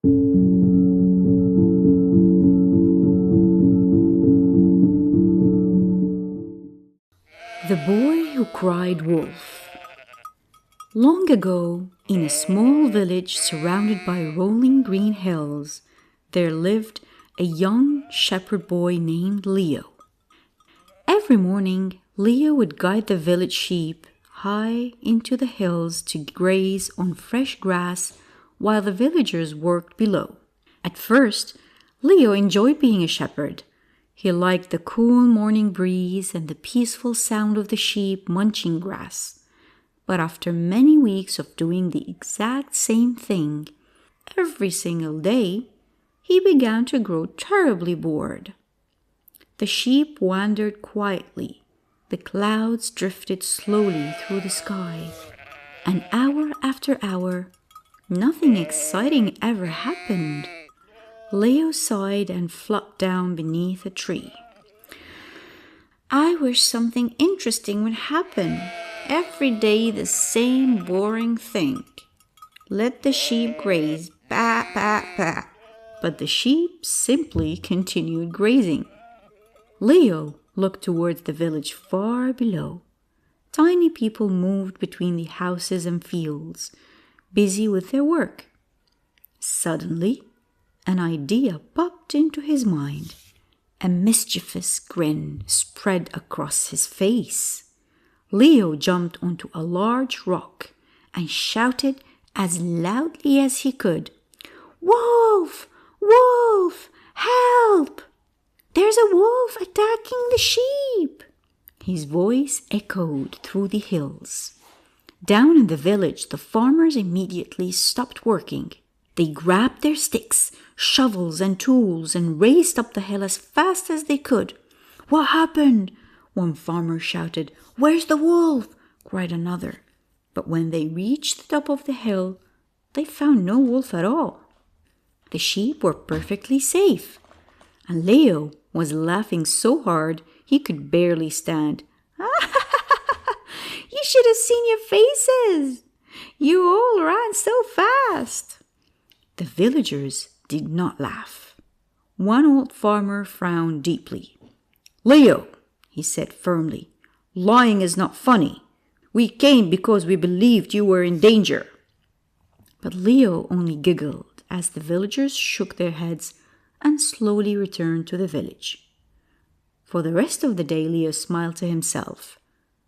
The Boy Who Cried Wolf. Long ago, in a small village surrounded by rolling green hills, there lived a young shepherd boy named Leo. Every morning, Leo would guide the village sheep high into the hills to graze on fresh grass while the villagers worked below. At first, Leo enjoyed being a shepherd. He liked the cool morning breeze and the peaceful sound of the sheep munching grass. But after many weeks of doing the exact same thing every single day, he began to grow terribly bored. The sheep wandered quietly. The clouds drifted slowly through the sky. And hour after hour, nothing exciting ever happened. Leo sighed and flopped down beneath a tree. I wish something interesting would happen. Every day the same boring thing. Let the sheep graze, ba, ba, ba. But the sheep simply continued grazing. Leo looked towards the village far below. Tiny people moved between the houses and fields, busy with their work. Suddenly, an idea popped into his mind. A mischievous grin spread across his face. Leo jumped onto a large rock and shouted as loudly as he could, "Wolf! Wolf! Help! There's a wolf attacking the sheep!" His voice echoed through the hills. Down in the village, the farmers immediately stopped working. They grabbed their sticks, shovels, and tools and raced up the hill as fast as they could. "What happened?" one farmer shouted. "Where's the wolf?" cried another. But when they reached the top of the hill, they found no wolf at all. The sheep were perfectly safe, and Leo was laughing so hard he could barely stand. "You should have seen your faces! You all ran so fast!" The villagers did not laugh. One old farmer frowned deeply. "Leo," he said firmly, "lying is not funny. We came because we believed you were in danger." But Leo only giggled as the villagers shook their heads and slowly returned to the village. For the rest of the day, Leo smiled to himself.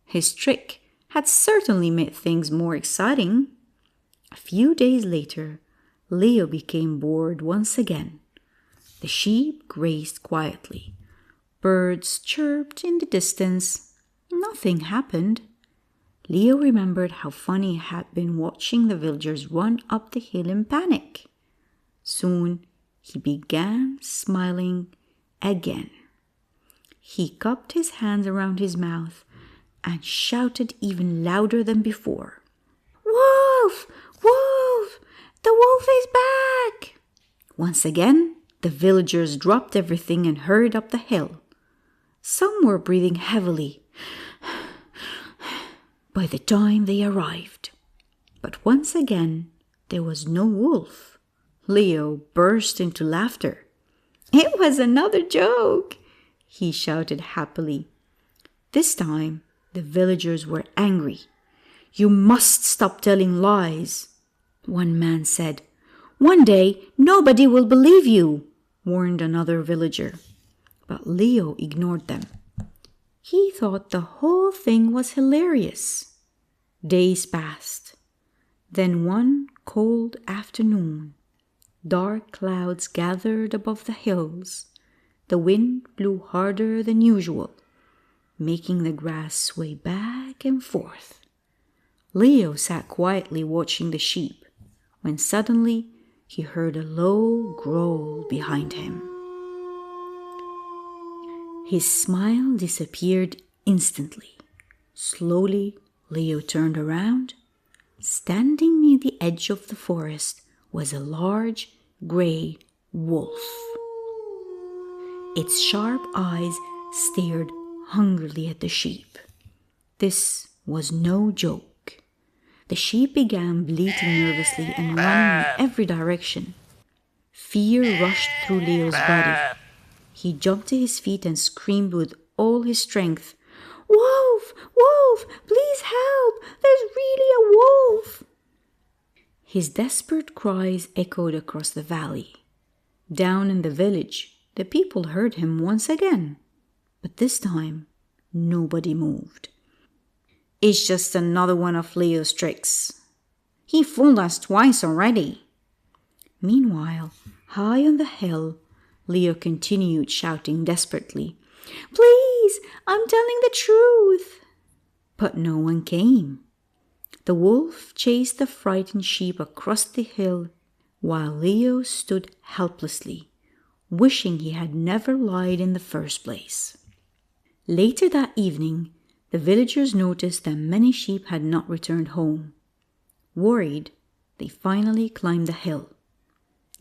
His trick had certainly made things more exciting. A few days later, Leo became bored once again. The sheep grazed quietly. Birds chirped in the distance. Nothing happened. Leo remembered how funny it had been watching the villagers run up the hill in panic. Soon he began smiling again. He cupped his hands around his mouth and shouted even louder than before. "Wolf! Wolf! The wolf is back!" Once again, the villagers dropped everything and hurried up the hill. Some were breathing heavily by the time they arrived. But once again, there was no wolf. Leo burst into laughter. "It was another joke," he shouted happily. This time, the villagers were angry. "You must stop telling lies," one man said. "One day, nobody will believe you," warned another villager. But Leo ignored them. He thought the whole thing was hilarious. Days passed. Then one cold afternoon, dark clouds gathered above the hills. The wind blew harder than usual, making the grass sway back and forth. Leo sat quietly watching the sheep, when suddenly he heard a low growl behind him. His smile disappeared instantly. Slowly, Leo turned around. Standing near the edge of the forest was a large gray wolf. Its sharp eyes stared hungrily at the sheep. This was no joke. The sheep began bleating nervously and running in every direction. Fear rushed through Leo's body. He jumped to his feet and screamed with all his strength, "Wolf! Wolf! Please help! There's really a wolf!" His desperate cries echoed across the valley. Down in the village, the people heard him once again, but this time nobody moved. "It's just another one of Leo's tricks. He fooled us twice already." Meanwhile, high on the hill, Leo continued shouting desperately, "Please, I'm telling the truth." But no one came. The wolf chased the frightened sheep across the hill, while Leo stood helplessly, wishing he had never lied in the first place. Later that evening, the villagers noticed that many sheep had not returned home. Worried, they finally climbed the hill.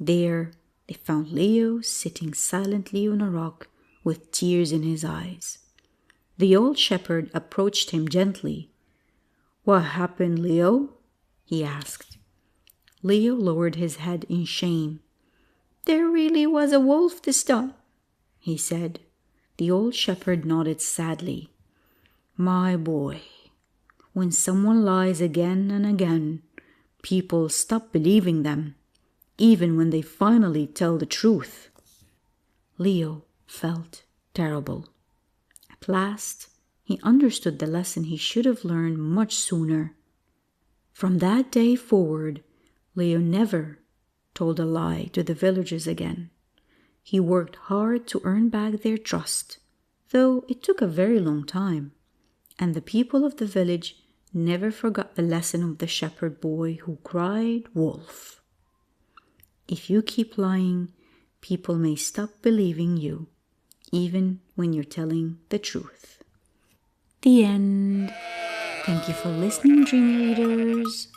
There, they found Leo sitting silently on a rock with tears in his eyes. The old shepherd approached him gently. "What happened, Leo?" he asked. Leo lowered his head in shame. "There really was a wolf this time," he said. The old shepherd nodded sadly. "My boy, when someone lies again and again, people stop believing them, even when they finally tell the truth." Leo felt terrible. At last, he understood the lesson he should have learned much sooner. From that day forward, Leo never told a lie to the villagers again. He worked hard to earn back their trust, though it took a very long time, and the people of the village never forgot the lesson of the shepherd boy who cried wolf. If you keep lying, people may stop believing you, even when you're telling the truth. The end. Thank you for listening, dream readers.